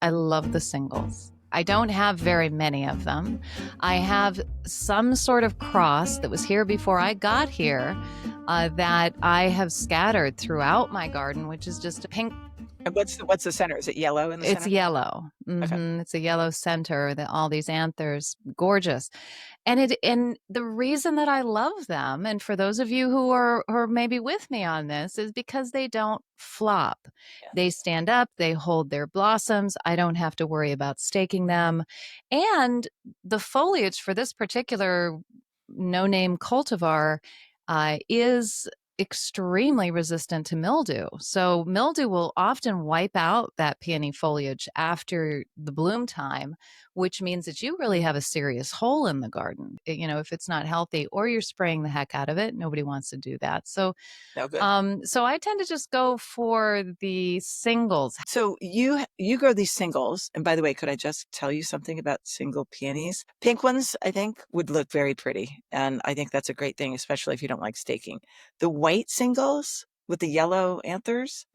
I love the singles. I don't have very many of them. I have some sort of cross that was here before I got here that I have scattered throughout my garden, which is just a pink. And what's the center? Is it yellow in the It's center? yellow. Okay. It's a yellow center, all these anthers, gorgeous. And the reason that I love them, and for those of you who are maybe with me on this, is because they don't flop. Yeah. They stand up, they hold their blossoms. I don't have to worry about staking them. And the foliage for this particular no-name cultivar is extremely resistant to mildew. So mildew will often wipe out that peony foliage after the bloom time, which means that you really have a serious hole in the garden. If it's not healthy or you're spraying the heck out of it, nobody wants to do that. So No good. so I tend to just go for the singles. So you grow these singles, and by the way, could I just tell you something about single peonies? Pink ones, I think, would look very pretty, and I think that's a great thing, especially if you don't like staking. The white singles with the yellow anthers,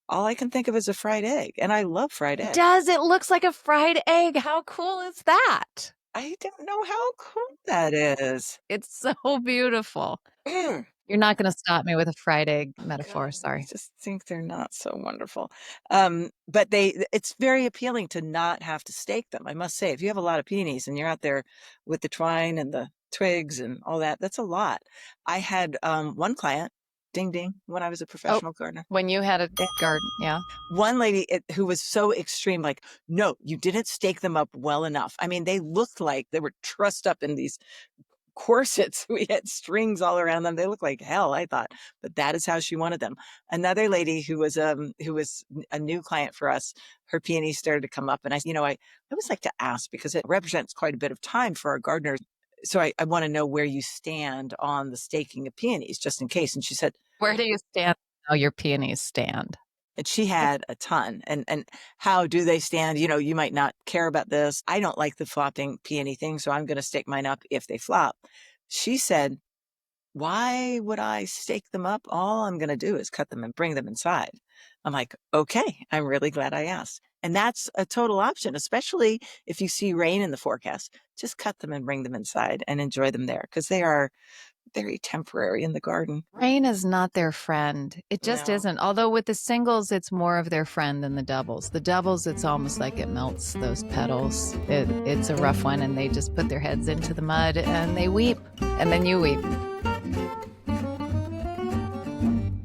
all I can think of is a fried egg, and I love fried eggs. It looks like a fried egg. How cool is that? I don't know how cool that is. It's so beautiful. You're not going to stop me with a fried egg metaphor. God, Sorry. I just think they're not so wonderful. But it's very appealing to not have to stake them. I must say, if you have a lot of peonies and you're out there with the twine and the twigs and all that, that's a lot. I had one client, ding ding, when I was a professional gardener. When you had a garden, yeah. One lady who was so extreme, like, no, you didn't stake them up well enough. I mean, they looked like they were trussed up in these corsets. We had strings all around them. They looked like hell, I thought, but that is how she wanted them. Another lady who was a new client for us, her peonies started to come up, and I always like to ask, because it represents quite a bit of time for our gardeners. So I want to know where you stand on the staking of peonies, just in case. And she said, where do you stand? How your peonies stand? And she had a ton. And how do they stand? You might not care about this. I don't like the flopping peony thing, so I'm going to stake mine up if they flop. She said, why would I stake them up? All I'm going to do is cut them and bring them inside. I'm like, okay, I'm really glad I asked. And that's a total option, especially if you see rain in the forecast. Just cut them and bring them inside and enjoy them there, because they are very temporary in the garden. Rain is not their friend. It just No. isn't. Although with the singles, it's more of their friend than the doubles. The doubles, it's almost like it melts those petals. It's a rough one, and they just put their heads into the mud and they weep, and then you weep.